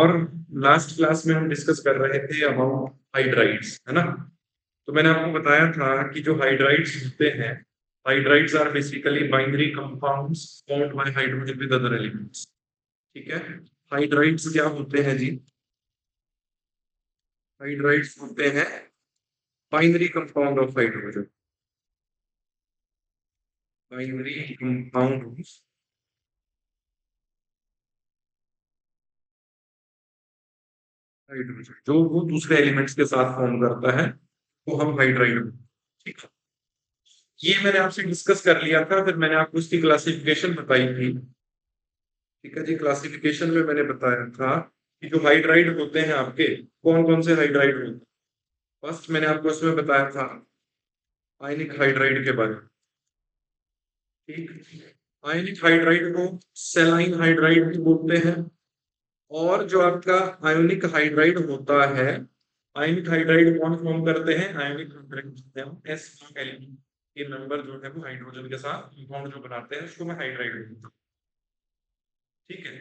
और last class में हम डिस्कस कर रहे थे अबाउट हाइड्राइड्स, है ना। तो मैंने आपको बताया था कि जो हाइड्राइड्स होते हैं, hydrides are basically binary compounds formed by hydrogen with other elements. ठीक है, हाइड्राइड्स क्या होते हैं जी? हाइड्राइड्स होते हैं binary compound of hydrogen, binary compound hydrogen जो वो दूसरे एलिमेंट्स के साथ फॉर्म करता है, तो हम हाइड्राइड। ठीक है, ये मैंने आपसे डिस्कस कर लिया था, फिर मैंने आपको इसकी क्लासिफिकेशन बताई थी। ठीक है जी, क्लासिफिकेशन में मैंने बताया था कि जो हाइड्राइड होते हैं आपके, कौन कौन से हाइड्राइड होते हैं। फर्स्ट मैंने आपको इसमें बताया था आयनिक हाइड्राइड के बारे में। ठीक, आयनिक हाइड्राइड को सेलाइन हाइड्राइड भी बोलते हैं। और जो आपका आयोनिक हाइड्राइड होता है, आयनिक हाइड्राइड कौन फॉर्म करते हैं? आयनिक हाइड्राइड एस एलिमेंट के मेंबर जो है वो हाइड्रोजन के साथ कंपाउंड जो बनाते हैं उसको मैं हाइड्राइड। ठीक है,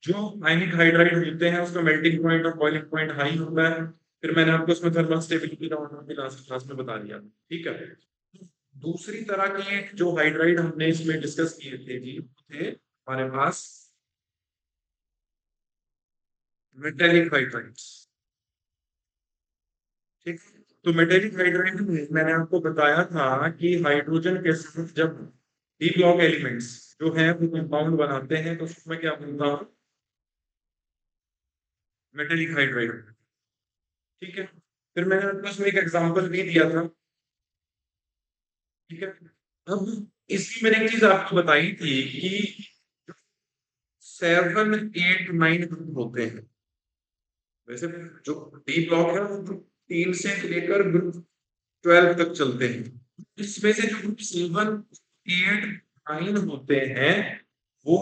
जो आयनिक हाइड्राइड होते हैं उसका मेल्टिंग पॉइंट और बॉइलिंग पॉइंट हाई होता है। फिर मैंने आपको उसमें थर्मल स्टेबिलिटी का भी लास्ट क्लास में बता दिया। ठीक है, दूसरी तरह के जो हाइड्राइड हमने इसमें डिस्कस किए थे जी, थे हमारे पास मेटेलिक हाइड्राइड्स। ठीक, तो मेटेलिक हाइड्राइड में मैंने आपको बताया था कि हाइड्रोजन के साथ जब डी ब्लॉक एलिमेंट्स जो है वो कंपाउंड बनाते हैं तो उसमें क्या बनता है? Metallic hydride. ठीक है, फिर मैंने आपको इसमें एक एग्जांपल भी दिया था। ठीक है, अब इसमें मैंने एक चीज आपको बताई थी कि 7, 8, 9 ग्रुप होते हैं। वैसे जो डी ब्लॉक है वो ग्रुप 3 से लेकर ग्रुप 12 तक चलते हैं। इसमें से जो ग्रुप 7, 8, 9 होते हैं वो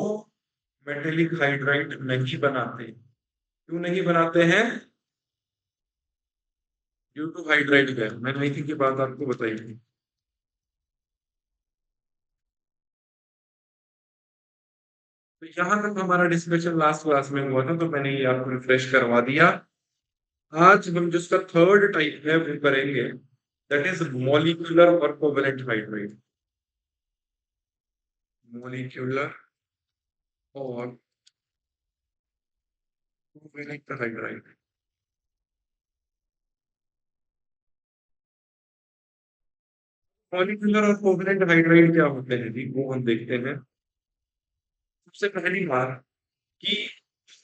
मेटेलिक हाइड्राइड नहीं बनाते। क्यों नहीं बनाते हैं? Due two hydride gas. मैंने आई थिंक ये बात आपको बताई थी। तो यहाँ तक हमारा डिस्कशन लास्ट क्लास में हुआ था, तो मैंने ये आपको रिफ्रेश करवा दिया। आज हम जिसका थर्ड टाइप है वो करेंगे, दैट इज मॉलिक्यूलर और कोवेलेंट हाइड्राइड। मॉलिक्यूलर और कोवेलेंट हाइड्राइड। मॉलिक्यूलर और कोवेलेंट हाइड्राइड क्या होते हैं जी, वो हम देखते हैं। सबसे पहली बात कि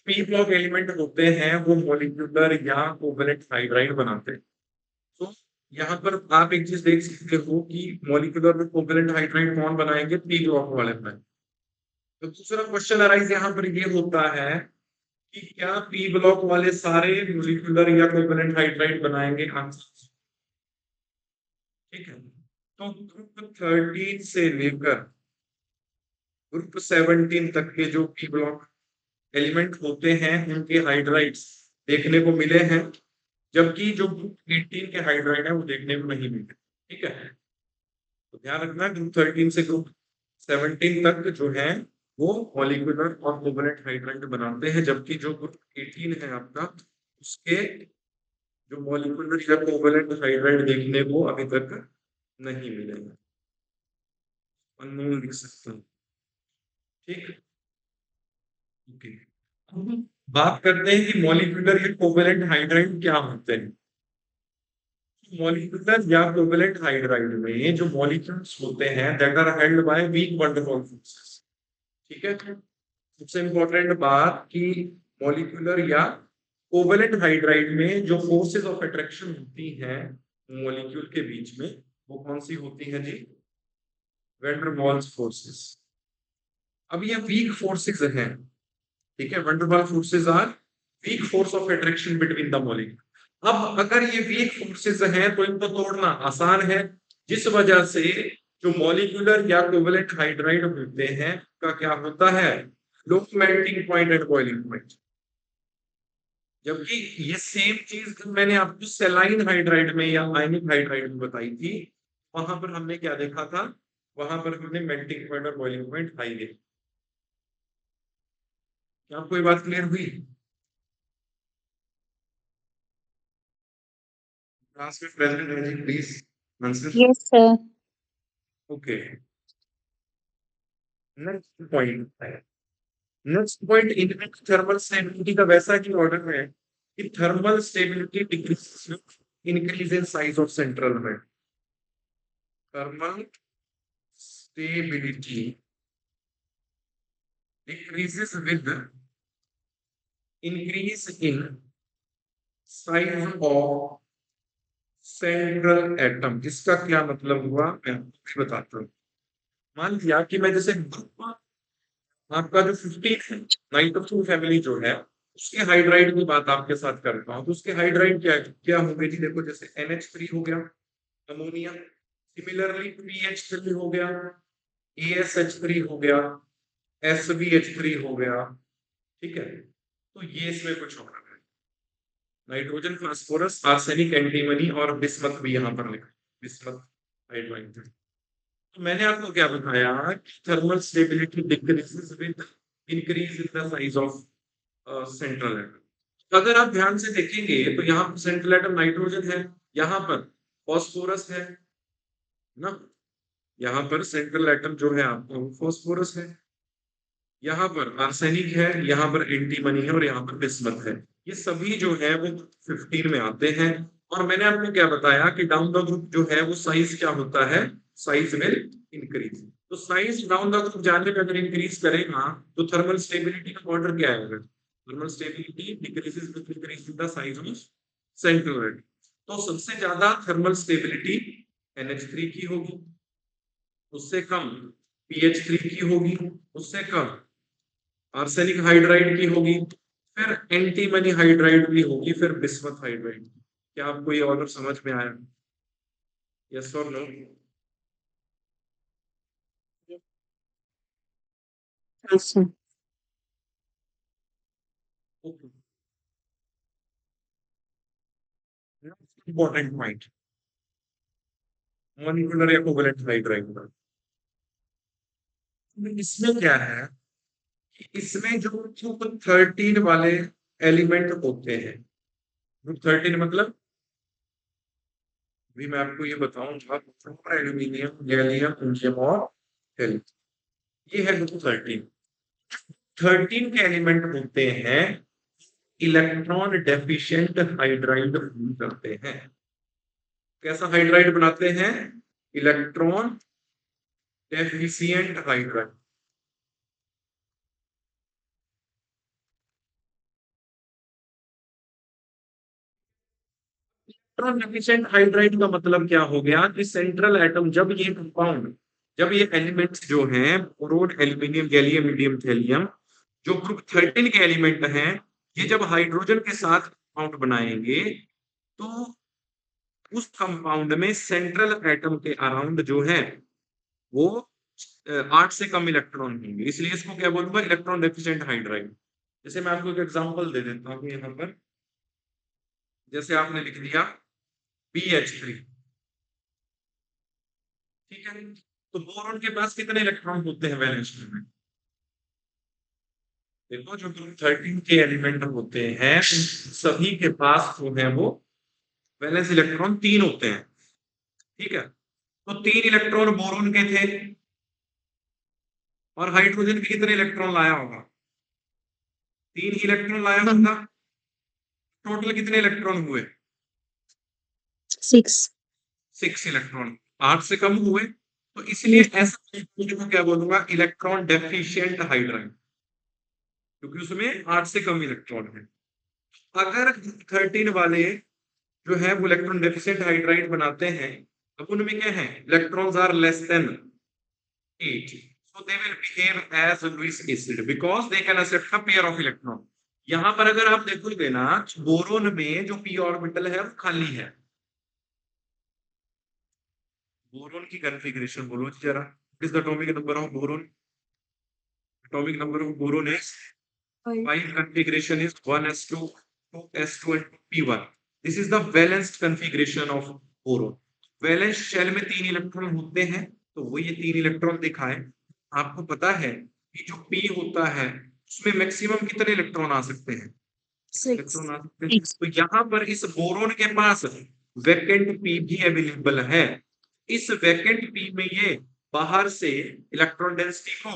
पी ब्लॉक एलिमेंट होते हैं वो मॉलिक्यूलर या कोवेलेंट हाइड्राइड बनाते हैं। तो यहाँ पर आप एक चीज देख सकते हो कि मॉलिक्यूलर में कोवेलेंट हाइड्राइड कौन बनाएंगे? पी ब्लॉक वाले बनाएंगे। तो दूसरा क्वेश्चन अराइज यहाँ पर ये होता है कि क्या पी ब्लॉक वाले सारे मॉलिक्यूलर या कोवेलेंट हाइड्राइड बनाएंगे? आंसर ठीक है। तो ग्रुप 13 से लेकर ग्रुप 17 तक के जो पी ब्लॉक एलिमेंट होते हैं उनके हाइड्राइड्स देखने को मिले हैं, जबकि जो ग्रुप 18 के हाइड्राइड है वो देखने को नहीं मिले। ठीक है, तो ध्यान रखना ग्रुप 13 से ग्रुप 17 तक जो है वो मॉलिक्यूलर और कोवेलेंट हाइड्राइड बनाते हैं, जबकि जो ग्रुप 18 है आपका उसके जो मॉलिक्यूलर या कोवेलेंट हाइड्राइड देखने को अभी तक नहीं मिले हैं। अननोन लिख सकते हैं। ठीक, ओके। अब बात करते हैं कि मॉलिक्यूलर या कोवेलेंट हाइड्राइड क्या होते हैं। मॉलिक्यूलर या कोवेलेंट हाइड्राइड में जो मॉलिक्यूल्स होते हैं that are held by weak van der Waals forces. ठीक है, सबसे इंपॉर्टेंट बात कि मॉलिक्यूलर या कोवेलेंट हाइड्राइड में जो फोर्सेस ऑफ अट्रैक्शन होती हैं मॉलिक्यूल के बीच में, वो कौन सी होती है जी? Van walls forces. अब ये वीक फोर्सेस हैं। ठीक है, van Waals forces are weak force of attraction between the molecule. अब अगर ये वीक फोर्सेस हैं तो इनको तोड़ना आसान है, जिस वजह से जो मॉलिक्यूलर या कोवेलेंट हाइड्राइड होते हैं का क्या होता है? Low melting point and boiling point. जबकि ये सेम चीज मैंने आपको सेलाइन हाइड्राइड में या आयनिक हाइड्राइड में बताई थी, वहां पर हमने क्या देखा था? वहां पर हमने मेल्टिंग पॉइंट और बॉइलिंग पॉइंट हाई देखा। क्या आपको ये बात क्लियर हुई? क्लास में प्रेजेंट रहिए please answer. Yes, sir. Okay, next point है, नेक्स्ट पॉइंट इनमें थर्मल स्टेबिलिटी का वैसा ही ऑर्डर है कि thermal stability decrease increase in size of central में। Thermal stability decreases with increase in size of central atom. इसका क्या मतलब हुआ मैं आपको बताता हूँ। मान लिया कि मैं जैसे ग्रुप आपका जो 15 है नाइट्रोजन फैमिली जो है उसके हाइड्राइड की बात आपके साथ करता हूँ, तो उसके हाइड्राइड क्या क्या होंगे जी? देखो जैसे NH3 हो गया अमोनिया, सिमिलरली PH3 हो गया, ASH3 हो गया, SbH3 हो गया, ठीक है। तो ये इसमें कुछ और है, नाइट्रोजन फास्फोरस आर्सेनिक एंटीमनी और बिस्मथ भी यहाँ पर लिखा, बिस्मथ हाइड्राइड। तो मैंने आपको क्या बताया कि thermal stability decreases with increase in the size of central atom. अगर आप ध्यान से देखेंगे तो यहाँ पर सेंट्रल एटम नाइट्रोजन है, यहाँ पर फॉस्फोरस है ना, यहाँ पर सेंट्रल एटम जो है आपका फॉस्फोरस है, यहाँ पर आर्सेनिक है, यहाँ पर एंटीमनी है और यहाँ पर बिस्मथ है। ये सभी जो है वो 15 में आते हैं। और मैंने आपको क्या बताया कि डाउन द ग्रुप जो है वो साइज क्या होता है, साइज विल इंक्रीज। तो साइज डाउन द ग्रुप जाने पे अगर इंक्रीज करेगा तो थर्मल स्टेबिलिटी का ऑर्डर क्या आएगा? Thermal stability decreases with increase in the size of central atom. तो सबसे ज्यादा थर्मल स्टेबिलिटी NH3 की होगी, उससे कम PH3 की होगी, उससे कम आर्सेनिक हाइड्राइड की होगी, फिर एंटीमनी हाइड्राइड की होगी, फिर बिस्मथ हाइड्राइड की। क्या आपको ये ऑर्डर समझ में आया? यस और no? Yes, sir. Important point, molecular या कोवैलेंट हाइड्राइड का। इसमें क्या है कि इसमें जो ग्रुप 13 वाले एलिमेंट होते हैं, ग्रुप 13 मतलब भी मैं आपको ये बताऊंगा, एल्यूमिनियम, गैलियम, इंडियम और हेलियम, ये है ग्रुप 13। 13 के एलिमेंट होते हैं इलेक्ट्रॉन डेफिशिएंट हाइड्राइड करते हैं। कैसा हाइड्राइड बनाते हैं? Electron deficient hydride. Electron deficient hydride का मतलब क्या हो गया कि सेंट्रल एटम जब ये कंपाउंड, जब ये एलिमेंट्स जो हैं boron, aluminium, gallium, indium, thallium, जो ग्रुप 13 के एलिमेंट हैं, ये जब हाइड्रोजन के साथ कंपाउंड बनाएंगे तो उस कंपाउंड में सेंट्रल एटम के अराउंड जो है वो 8 से कम इलेक्ट्रॉन होंगे, इसलिए इसको क्या बोलूंगा? Electron deficient hydride. जैसे मैं आपको एक एग्जांपल दे देता हूँ यहाँ पर, जैसे आपने लिख दिया BH3, ठीक है, तो बोरॉन के पास कितने इलेक्ट्रॉन होते हैं वैलेंस में? देखो जो ग्रुप 13 के एलिमेंट होते हैं सभी के पास जो है वो वैलेंस इलेक्ट्रॉन 3 होते हैं, ठीक है। तो 3 इलेक्ट्रॉन बोरॉन के थे और हाइड्रोजन भी कितने इलेक्ट्रॉन लाया होगा? 3 ही इलेक्ट्रॉन लाया होगा। टोटल कितने इलेक्ट्रॉन हुए? 6. 6 इलेक्ट्रॉन, 8 से कम हुए, तो इसलिए Yes. ऐसा हाइड्रोजन को क्या बोलूंगा? इलेक्ट्रॉन डेफिशिएंट हाइड्राइड, क्योंकि उसमें 8 से कम इलेक्ट्रॉन है। अगर 13 वाले जो है वो इलेक्ट्रॉन डेफिशिएंट हाइड्राइड बनाते हैं, अब उनमें क्या है? Electrons are less than 8, so they will behave as Lewis acid because they can accept a pair of electron। यहाँ पर अगर आप देखोगे ना, बोरोन में जो p ऑर्बिटल है वो खाली है। बोरोन की कॉन्फ़िगरेशन बोलो जी जरा, is the atomic number of boron? Atomic number of boron is 5, configuration is 1s2, 2s2 and 2p1। This is the balanced configuration of boron। Valence shell में 3 इलेक्ट्रॉन होते हैं, तो वो ये 3 इलेक्ट्रॉन दिखाए। आपको पता है कि जो p होता है उसमें मैक्सिमम कितने इलेक्ट्रॉन आ सकते हैं? 6 इलेक्ट्रॉन आ सकते हैं। तो यहाँ पर इस बोरोन के पास वैकेंट पी भी अवेलेबल है। इस वैकेंट पी में ये बाहर से इलेक्ट्रॉन डेंसिटी को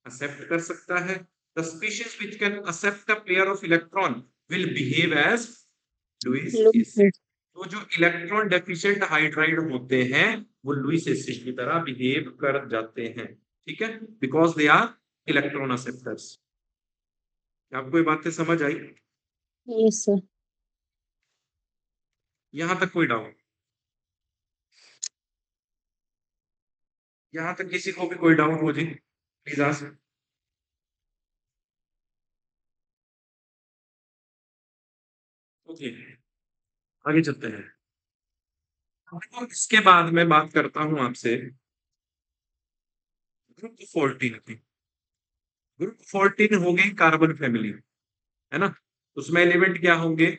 एक्सेप्ट कर सकता है। The species which can accept a pair of electron will behave as Lewis acid. तो जो इलेक्ट्रॉन डेफिशिएंट हाइड्राइड होते हैं वो लुईस एसिड की तरह बिहेव कर जाते हैं, ठीक है, because they are electron acceptors. आपको ये बातें समझ आई? Yes sir. यहां तक कोई डाउट? यहां तक किसी को भी कोई डाउट हो जी, प्लीज आस्क। ओके, आगे चलते हैं। और इसके बाद मैं बात करता हूं आपसे ग्रुप 14 की। ग्रुप 14 हो गई कार्बन फैमिली, है ना? उसमें एलिमेंट क्या होंगे?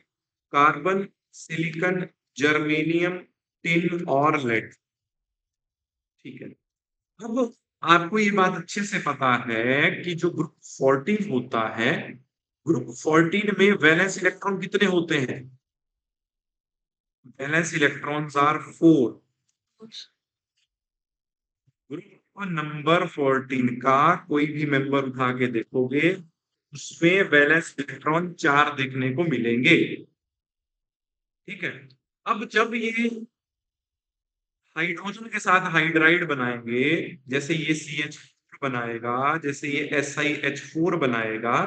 कार्बन, सिलिकॉन, जर्मेनियम, टिन और लेड, ठीक है। अब आपको ये बात अच्छे से पता है कि जो ग्रुप 14 होता है, ग्रुप 14 में वैलेंस इलेक्ट्रॉन कितने होते हैं? Valence electrons are 4। Group number 14 का कोई भी मेंबर उठा के देखोगे, उसमें वैलेंस इलेक्ट्रॉन 4 देखने को मिलेंगे, ठीक है। अब जब ये हाइड्रोजन के साथ हाइड्राइड बनाएंगे, जैसे ये CH4 बनाएगा, जैसे ये SiH4 बनाएगा,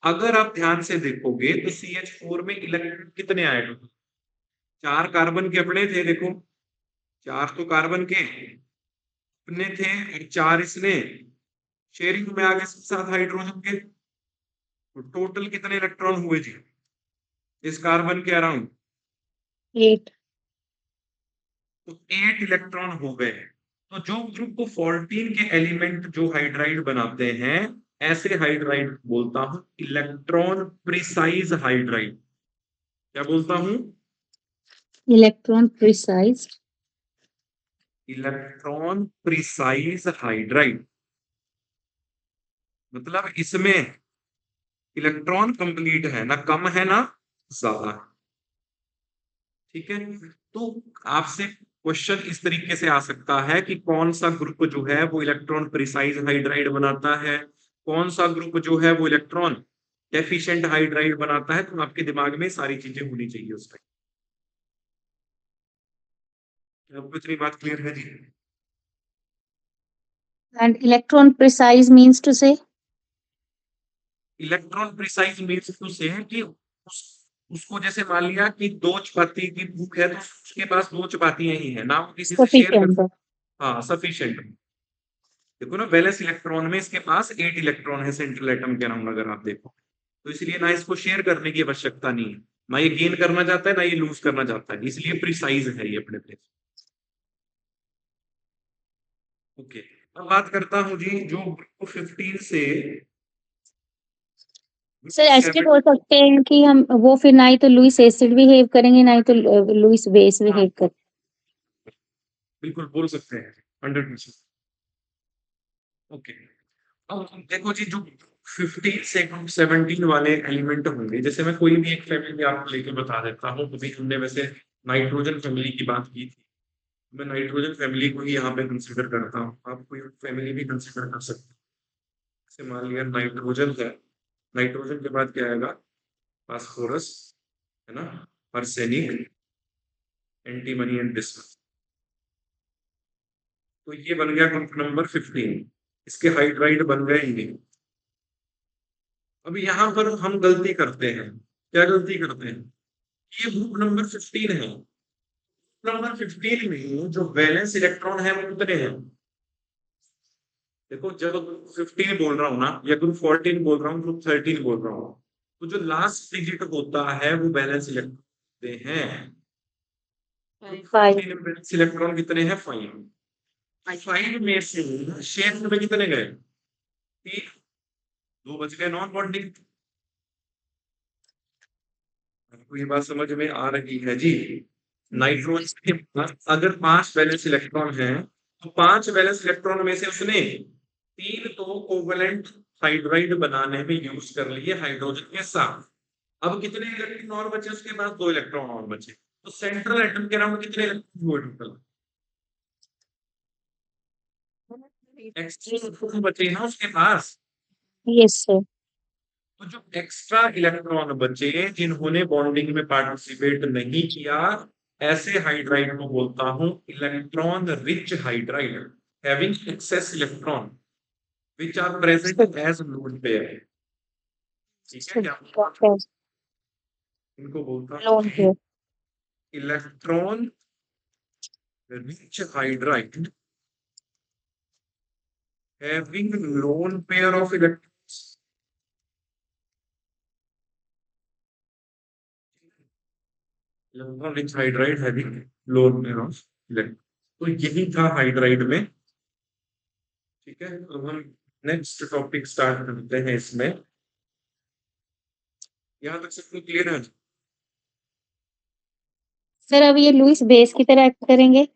अगर आप ध्यान से देखोगे तो CH4 में इलेक्ट्रॉन कितने आएगा? 4 कार्बन के अपने थे, देखो 4 तो कार्बन के अपने थे और 4 इसने शेयरिंग में आ गए साथ हाइड्रोजन के। तो टोटल कितने इलेक्ट्रॉन हुए जी इस कार्बन के अराउंड? 8। तो 8 इलेक्ट्रॉन हो गए। तो जो ग्रुप 14 के एलिमेंट जो हाइड्राइड बनाते हैं, ऐसे हाइड्राइड बोलता हूं इलेक्ट्रॉन प्रिसाइज हाइड्राइड। क्या बोलता हूं? Electron precise. Electron precise hydride मतलब इसमें इलेक्ट्रॉन कंप्लीट है, ना कम है ना ज्यादा, ठीक है। तो आपसे क्वेश्चन इस तरीके से आ सकता है कि कौन सा ग्रुप जो है वो इलेक्ट्रॉन प्रिसाइज हाइड्राइड बनाता है, कौन सा ग्रुप जो है वो इलेक्ट्रॉन डेफिशिएंट हाइड्राइड बनाता है। तो आपके दिमाग में सारी चीजें होनी चाहिए उस टाइम। आपको इतनी बात क्लियर है जी? And electron precise means to say? Electron precise means to say कि उसको जैसे मान लिया कि 2 चपाती की भूख है तो उसके पास 2 चपातियां ही है ना, वो किसी से शेयर कर। सफिशिएंट। हाँ, सफिशिएंट। देखो ना, वैलेंस इलेक्ट्रॉन में इसके पास 8 इलेक्ट्रॉन है सेंट्रल एटम के अराउंड, अगर आप देखो तो इसलिए ना इसको शेयर करने की आवश्यकता नहीं है, ना ये गेन करना चाहता है ना ये लूज करना चाहता है, इसलिए प्रिसाइज है ये अपने प्लेस। ओके, अब बात करता हूं जी जो ग्रुप 15 से सर ऐसे भी 7। बोल सकते हैं कि हम वो फिर ना ही तो लुईस एसिड बिहेव करेंगे ना ही तो लुईस बेस हाँ, बिहेव करेंगे। बिल्कुल बोल सकते हैं 100%। ओके, अब देखो जी जो 15 से 17 वाले एलिमेंट होंगे, जैसे मैं कोई भी एक फैमिली आपको लेके बता देता हूँ। अभी हमने वैसे नाइट्रोजन फैमिली की बात की थी, मैं नाइट्रोजन फैमिली को ही यहाँ पे कंसिडर करता हूँ, आप कोई फैमिली भी कंसिडर कर सकते हैं। जैसे मान लिया नाइट्रोजन है, नाइट्रोजन के बाद क्या आएगा? फास्फोरस, है ना, आर्सेनिक, एंटीमनी एंड बिस्मथ। तो ये बन गया ग्रुप नंबर 15। इसके हाइड्राइड बन गए ये। अब यहाँ पर हम गलती करते हैं, क्या गलती करते हैं? ये ग्रुप नंबर 15 है, ग्रुप नंबर 15 में जो वैलेंस इलेक्ट्रॉन है वो कितने हैं? देखो, जब ग्रुप 15 बोल रहा हूँ ना, या ग्रुप 14 बोल रहा हूँ, ग्रुप 13 बोल रहा हूँ, तो जो लास्ट डिजिट होता है वो वैलेंस इलेक्ट्रॉन हैं। 5। वैलेंस इलेक्ट्रॉन कितने हैं? 5। 5 में से शेप में कितने गए? 3। 2 बच गए नॉन बॉन्डिंग। आपको ये बात समझ में आ रही है जी? नाइट्रोजन के पास अगर 5 वैलेंस इलेक्ट्रॉन हैं, तो 5 वैलेंस इलेक्ट्रॉन में से उसने 3 तो कोवलेंट हाइड्राइड बनाने में यूज कर लिए हाइड्रोजन के साथ। अब कितने इलेक्ट्रॉन और बचे उसके पास? 2 इलेक्ट्रॉन और बचे। तो सेंट्रल एटम के अराउंड कितने इलेक्ट्रॉन हुए टोटल? एक्स्ट्रा इलेक्ट्रॉन बचे ना उसके पास। Yes, sir. तो जो एक्स्ट्रा इलेक्ट्रॉन बचे जिन्होंने बॉन्डिंग में पार्टिसिपेट नहीं किया, ऐसे हाइड्राइड को बोलता हूं electron rich hydride, having excess electron which are present as lone pair. ठीक है क्या? Yes. इनको बोलता हूं Lone pair. Electron rich hydride having lone pair of electrons. Electron rich hydride having lone pair of electron. तो यही था hydride में। ठीक है, तो हम नेक्स्ट टॉपिक स्टार्ट करते हैं इसमें। यहाँ तक सबको क्लियर है? सर अब ये लुईस बेस की तरह एक्ट करेंगे।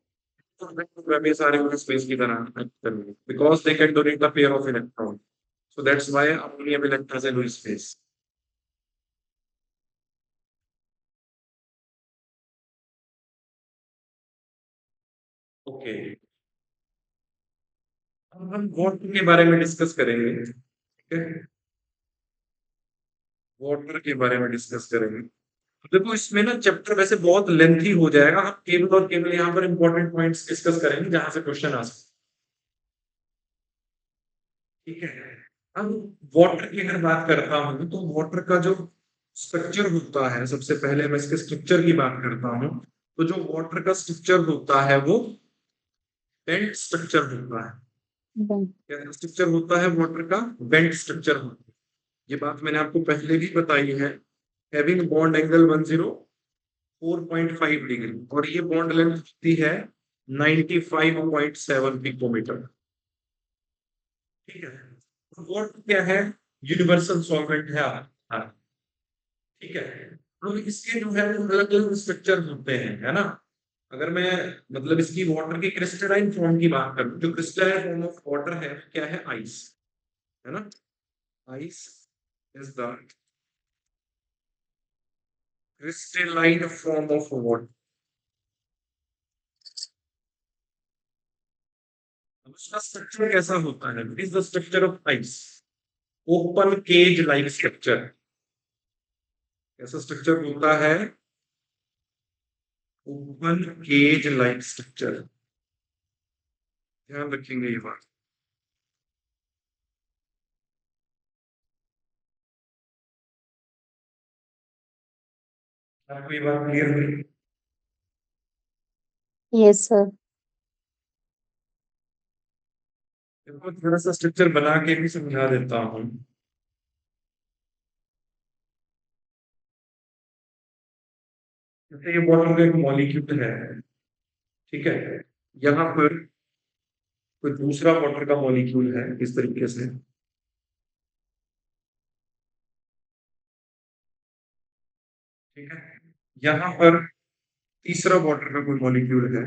ये सारे स्पेस की तरह act करेंगे because they can donate the pair of electron, so that's why ammonium electron is a Lewis space. Okay, अब हम वाटर के बारे में डिस्कस करेंगे। ठीक है, वाटर के बारे में डिस्कस करेंगे। देखो इसमें ना चैप्टर वैसे बहुत लेंथी हो जाएगा, हम केवल और केवल यहाँ पर इंपॉर्टेंट पॉइंट्स डिस्कस करेंगे जहां से क्वेश्चन आ सकते। ठीक है, अब वाटर की अगर बात करता हूं तो वाटर का जो स्ट्रक्चर होता है, सबसे पहले मैं इसके स्ट्रक्चर की बात करता हूं। तो जो वाटर का स्ट्रक्चर होता है वो बेंट स्ट्रक्चर होता है। क्या स्ट्रक्चर होता है वाटर का? बेंट स्ट्रक्चर होता है। ये बात मैंने आपको पहले भी बताई है। हैविंग बॉन्ड एंगल 104.5 डिग्री और ये बॉन्ड लेंथ होती है 95.7 पिकोमीटर। ठीक है, वाटर क्या है? यूनिवर्सल सॉल्वेंट है। हाँ, ठीक है, तो इसके जो है वो अलग अलग स्ट्रक्चर होते हैं, है ना। अगर मैं मतलब इसकी वाटर की क्रिस्टलाइन फॉर्म की बात करूं, जो क्रिस्टलाइन फॉर्म ऑफ वाटर है क्या है? आइस, है ना। Ice is the crystalline form of water. उसका स्ट्रक्चर कैसा होता है? It is the structure of ice, open cage like structure. कैसा स्ट्रक्चर होता है? Open cage like structure. ध्यान रखेंगे ये बात। आपको ये बात क्लियर हुई? Yes sir. इनको थोड़ा सा स्ट्रक्चर बना के भी समझा देता हूँ। जैसे ये वाटर का एक मॉलिक्यूल है, ठीक है, यहाँ पर कोई दूसरा वाटर का मॉलिक्यूल है इस तरीके से। ठीक है, यहाँ पर तीसरा वाटर का कोई मॉलिक्यूल है।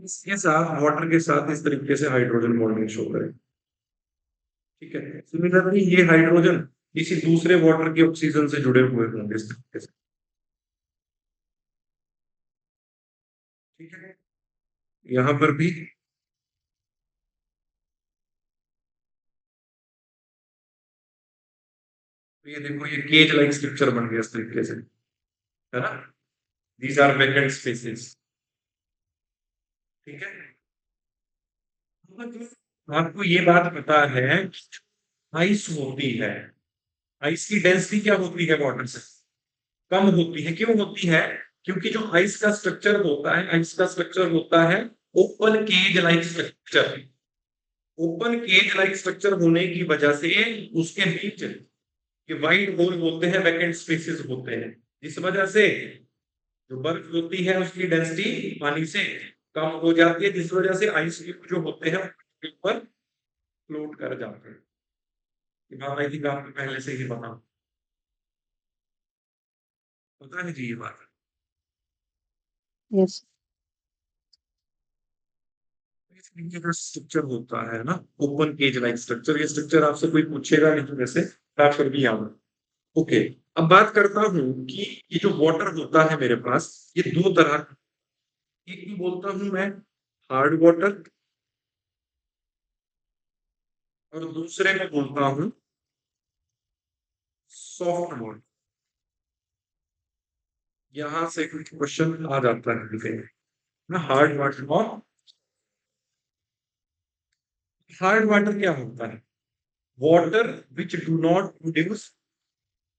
इसके साथ वाटर के साथ इस तरीके से हाइड्रोजन बॉन्डिंग शो करें। ठीक है, सिमिलरली ये हाइड्रोजन किसी दूसरे वाटर के ऑक्सीजन से जुड़े हुए होंगे इस तरीके से। ठीक है, यहाँ पर भी तो ये देखो ये केज लाइक स्ट्रक्चर बन गया इस तरीके से, है ना। These are vacant spaces. ठीक है, आपको ये बात पता है, आइस होती है, आइस की डेंसिटी क्या होती है? वाटर से कम होती है। क्यों होती है? क्योंकि जो आइस का स्ट्रक्चर होता है, आइस का स्ट्रक्चर होता है open cage like structure. Open cage like structure होने की वजह से उसके बीच के वाइड होल होते हैं, वैकेंट स्पेसेस होते हैं, इस वजह से जो बर्फ होती है उसकी डेंसिटी पानी से कम हो जाती है, जिस वजह से आइस क्यूब जो होते हैं ऊपर फ्लोट कर जाते हैं। ये बात आई थिंक आपको पहले से ही पता है जी ये बात। Yes. ये जो स्ट्रक्चर होता है ना, ओपन केज लाइक स्ट्रक्चर, ये स्ट्रक्चर आपसे कोई पूछेगा नहीं वैसे, मैं फिर भी याद। ओके, अब बात करता हूँ कि ये जो वाटर होता है मेरे पास, ये दो तरह का, एक भी बोलता हूँ मैं हार्ड वाटर, और दूसरे में बोलता हूँ सॉफ्ट वाटर। यहाँ से कुछ क्वेश्चन आ जाता है ना, हार्ड वाटर और हार्ड वाटर क्या होता है? Water which do not produce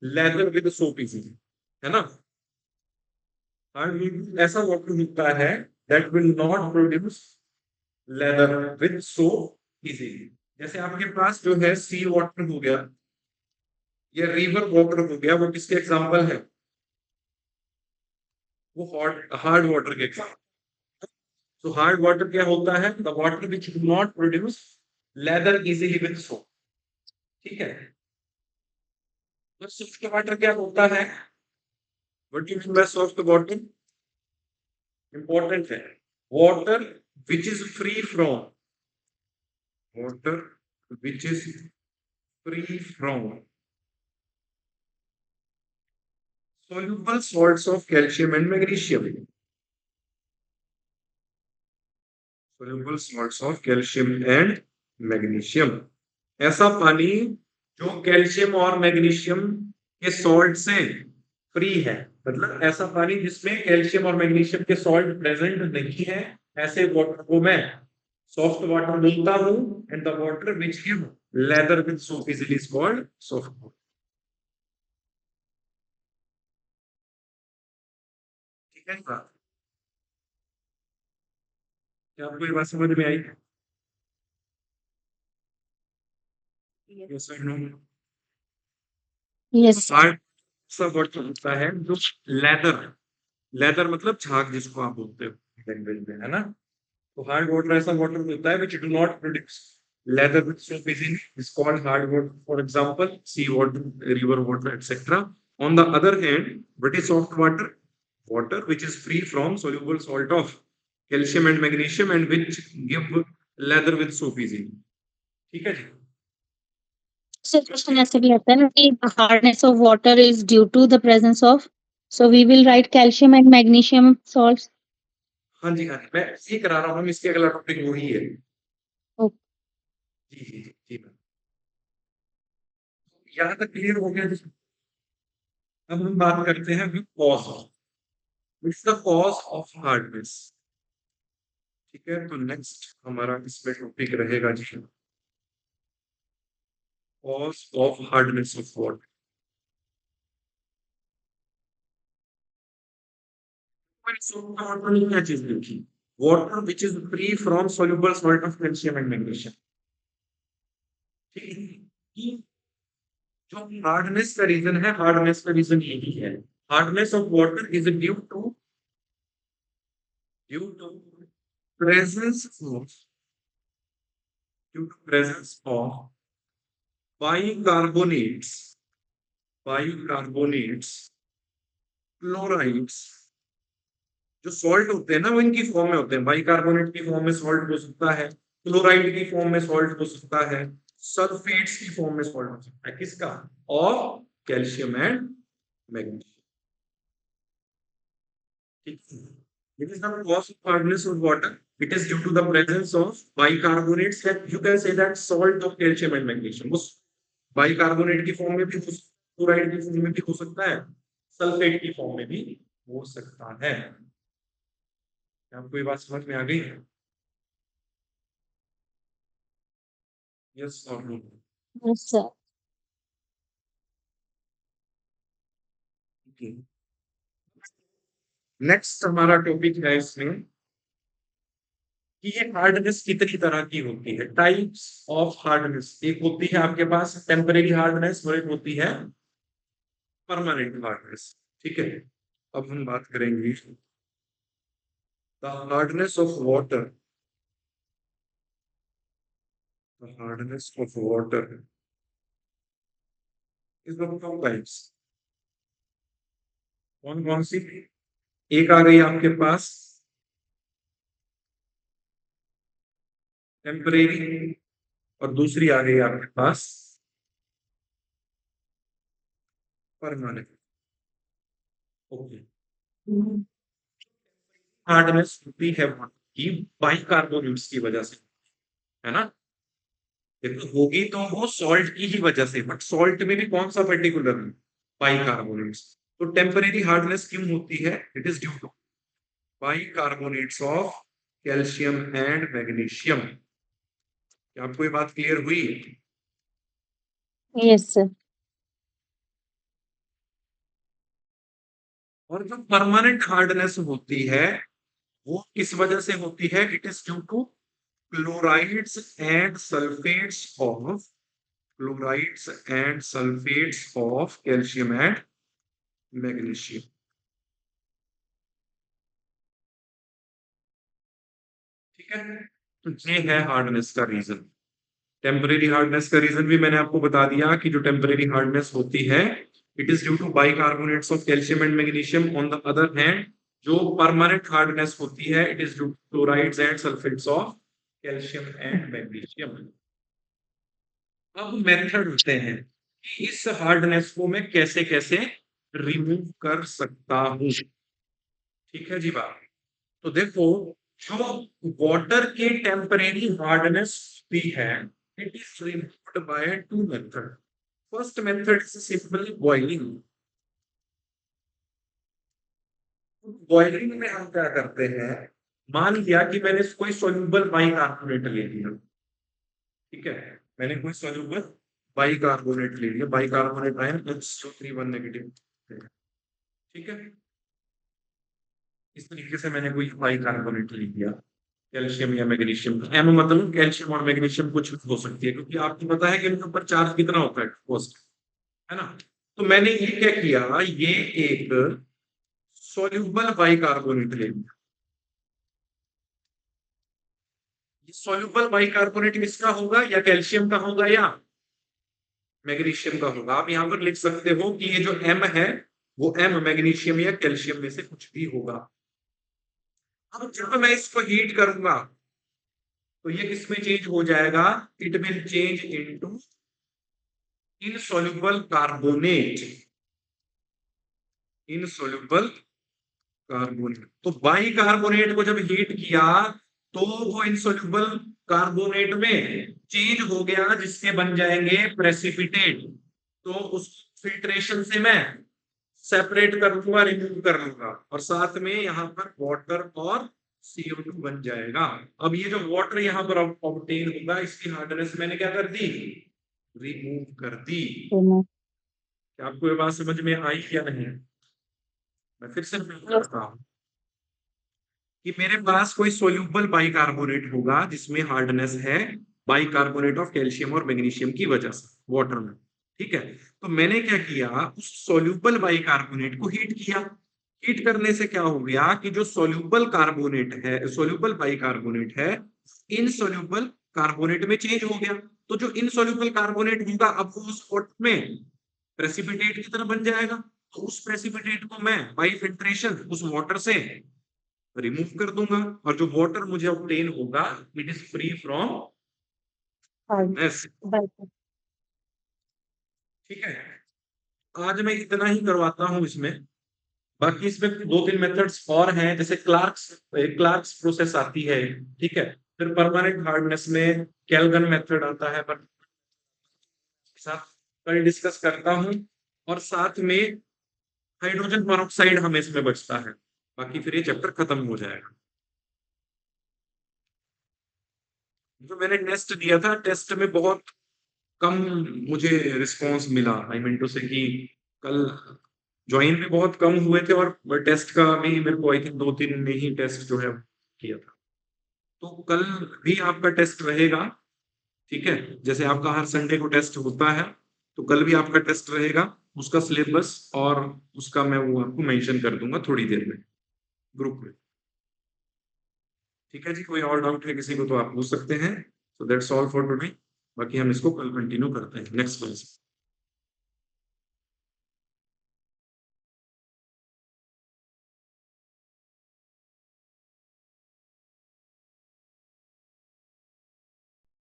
lather with soap easily, है ना? हार्ड ऐसा वाटर होता है that will not produce lather with soap easily. जैसे आपके पास जो है सी वाटर हो गया या रिवर वाटर हो गया, वो किसके एग्जांपल है? वो हार्ड वाटर के एग्जांपल। तो हार्ड वाटर क्या होता है? The water which do not produce lather easily with soap, ठीक है? तो सॉफ्ट वाटर क्या होता है? What do you mean by soft water? Important है, water which is free from, water which is free from soluble salts of calcium and magnesium, soluble salts of calcium and magnesium। ऐसा पानी जो calcium और magnesium के salt से free है, मतलब ऐसा पानी जिसमें कैल्शियम और मैग्नीशियम के सॉल्ट प्रेजेंट नहीं है, ऐसे वाटर को मैं सॉफ्ट वाटर बोलता हूं। And the water which give lather with soap easily is called soft water, ठीक है बात? क्या आपको ये बात समझ में आई? यस और नो? Yes. हार्ड सा वाटर होता है जो लेदर, लेदर मतलब झाग जिसको आप बोलते हो लैंग्वेज में, है ना? तो हार्ड वाटर ऐसा वाटर होता है which do not produce leather with soap easily is called hard water, for example sea water, river water, etc. On the other hand, what is soft water? Water which is free from soluble salt of calcium and magnesium and which give leather with soap easily, ठीक है जी? So question ऐसे भी आता है ना कि the hardness of water is due to the presence of, so we will write calcium and magnesium salts. हाँ जी, हाँ जी, मैं ये करा रहा हूँ, इसके अगला टॉपिक वही है। Okay. जी जी जी जी मैम, यहाँ तक क्लियर हो गया जी? अब हम बात करते हैं cause, it's the cause of hardness, ठीक है? तो नेक्स्ट हमारा इसमें टॉपिक रहेगा जी cause of hardness of water. Water ने क्या चीज देखी? Water which is free from soluble salt of calcium and magnesium, ठीक है? ये जो हार्डनेस का रीजन है, हार्डनेस का रीजन यही है, hardness of water is due to presence of, due to presence of bicarbonates, bicarbonates, chlorides, जो सॉल्ट होते हैं ना वो इनकी फॉर्म में होते हैं, बाइकार्बोनेट की फॉर्म में सॉल्ट हो सकता है, क्लोराइड की फॉर्म में सॉल्ट हो सकता है, सल्फेट्स की फॉर्म में सॉल्ट हो सकता है, किसका? और कैल्शियम एंड मैग्नीशियम, ठीक है? It is the cause of hardness of water. It is due to the presence of bicarbonates that you can say that salt of calcium and magnesium। उस bicarbonate की form में भी हो, chloride की form में भी हो सकता है, सल्फेट की फॉर्म में भी हो सकता है। आपको ये बात समझ में आ गई? यस और नो? Yes, sir. नेक्स्ट हमारा टॉपिक है इसमें कि ये हार्डनेस कितनी तरह की होती है, टाइप्स ऑफ हार्डनेस। एक होती है आपके पास टेम्परेरी हार्डनेस और एक होती है परमानेंट हार्डनेस, ठीक है? अब हम बात करेंगे the hardness of water, the hardness of water is of two types. कौन कौन सी? एक आ गई आपके पास टेम्परेरी और दूसरी आ गई आपके पास परमानेंट। ओके, हार्डनेस होती है की बाइकार्बोनेट्स की वजह से, है ना। देखो होगी तो वो सॉल्ट की ही वजह से, बट सॉल्ट में भी कौन सा पर्टिकुलर बाइकार्बोनेट्स। तो टेम्परेरी हार्डनेस क्यों होती है, it is due to bicarbonates of calcium and magnesium. क्या आपको ये बात क्लियर हुई। Yes, sir. और जो परमानेंट हार्डनेस होती है वो किस वजह से होती है, it is due to chlorides and sulphates of chlorides and sulphates of calcium and magnesium. ठीक है, तो ये है हार्डनेस का रीजन। टेम्परेरी हार्डनेस का रीजन भी मैंने आपको बता दिया कि जो टेम्परेरी हार्डनेस होती है it is due to bicarbonates of calcium and magnesium. On the other hand जो परमानेंट हार्डनेस होती है it is due to chlorides and sulphates of calcium and magnesium. अब मेथड होते हैं कि इस हार्डनेस को मैं कैसे कैसे रिमूव कर सकता हूं। ठीक है जी बात। तो देखो जो वाटर की टेम्परेरी हार्डनेस भी है it is removed by two method. First method is simply boiling. Boiling में हम क्या करते हैं, मान लिया कि मैंने कोई सोल्यूबल बाइकार्बोनेट ले लिया। ठीक है, मैंने कोई सोल्यूबल बाइकार्बोनेट ले लिया, बाइकार्बोनेट आयन H231 नेगेटिव। ठीक है, इस तरीके से मैंने कोई बाइकार्बोनेट ले लिया कैल्शियम या मैग्नीशियम। एम मतलब कैल्शियम और मैग्नीशियम कुछ हो सकती है क्योंकि आपको पता है कि इनके ऊपर चार्ज कितना होता है, पोस्ट, है ना। तो मैंने ये क्या किया, ये एक सोल्यूबल बाइकार्बोनेट ले लिया। ये सोल्यूबल बाइकार्बोनेट किसका होगा, या कैल्शियम का होगा या मैग्नीशियम का होगा। आप यहां पर लिख सकते हो कि ये जो एम है वो एम मैग्नीशियम या कैल्शियम में से कुछ भी होगा। अब जब मैं इसको हीट करूंगा तो ये किसमें चेंज हो जाएगा, it will change into insoluble carbonate. Insoluble carbonate, तो बाई कार्बोनेट को जब हीट किया तो वो इनसॉल्युबल कार्बोनेट में चेंज हो गया जिसके बन जाएंगे प्रेसिपिटेट। तो उस फिल्ट्रेशन से मैं सेपरेट कर लूंगा, रिमूव कर लूंगा, और साथ में यहाँ पर वाटर और CO2 बन जाएगा। अब ये जो वाटर यहाँ पर ऑब्टेन होगा इसकी हार्डनेस मैंने क्या कर दी, रिमूव कर दी। क्या आपको ये बात समझ में आई या नहीं। मैं फिर से रिपीट करता हूँ कि मेरे पास कोई सोल्यूबल बाइकार्बोनेट होगा जिसमें हार्डनेस है बाइकार्बोनेट ऑफ कैल्शियम और मैग्नीशियम की वजह से वाटर में। ठीक है, तो मैंने क्या किया, उस सोल्यूबल बाइकार्बोनेट को हीट किया। हीट करने से क्या हो गया कि जो सोल्यूबल कार्बोनेट है, सोल्यूबल बाइकार्बोनेट है, इनसोल्यूबल कार्बोनेट में चेंज हो गया। तो जो इनसोल्यूबल कार्बोनेट होगा अब वो उस वाटर में प्रेसिपिटेट की तरह बन जाएगा। तो उस प्रेसिपिटेट को मैं बाई फिल्ट्रेशन उस वाटर से रिमूव कर दूंगा, और जो वाटर मुझे ऑब्टेन होगा it is free from acid. ठीक है, आज मैं इतना ही करवाता हूं इसमें। बाकी इसमें दो तीन मेथड्स और हैं, जैसे क्लार्क्स क्लार्क्स प्रोसेस आती है। ठीक है, फिर परमानेंट हार्डनेस में केल्विन मेथड आता है, पर साथ कल डिस्कस करता हूं। और साथ में हाइड्रोजन मोनोऑक्साइड हमें इसमें बचता है, बाकी फिर ये चैप्टर खत्म हो जाएगा। जो मैंने टेस्ट दिया था, टेस्ट में बहुत कम मुझे रिस्पांस मिला, आई मीन टू से कि कल ज्वाइन भी बहुत कम हुए थे और टेस्ट का भी मेरे को आई थिंक 2-3 में ही टेस्ट जो है किया था। तो कल भी आपका टेस्ट रहेगा। ठीक है, जैसे आपका हर संडे को टेस्ट होता है तो कल भी आपका टेस्ट रहेगा। उसका सिलेबस और उसका मैं वो आपको मेंशन कर दूंगा थोड़ी देर में ग्रुप में। ठीक है जी, कोई और डाउट है किसी को तो आप पूछ सकते हैं। So that's all for today. बाकी हम इसको कल कंटिन्यू करते हैं नेक्स्ट क्लास।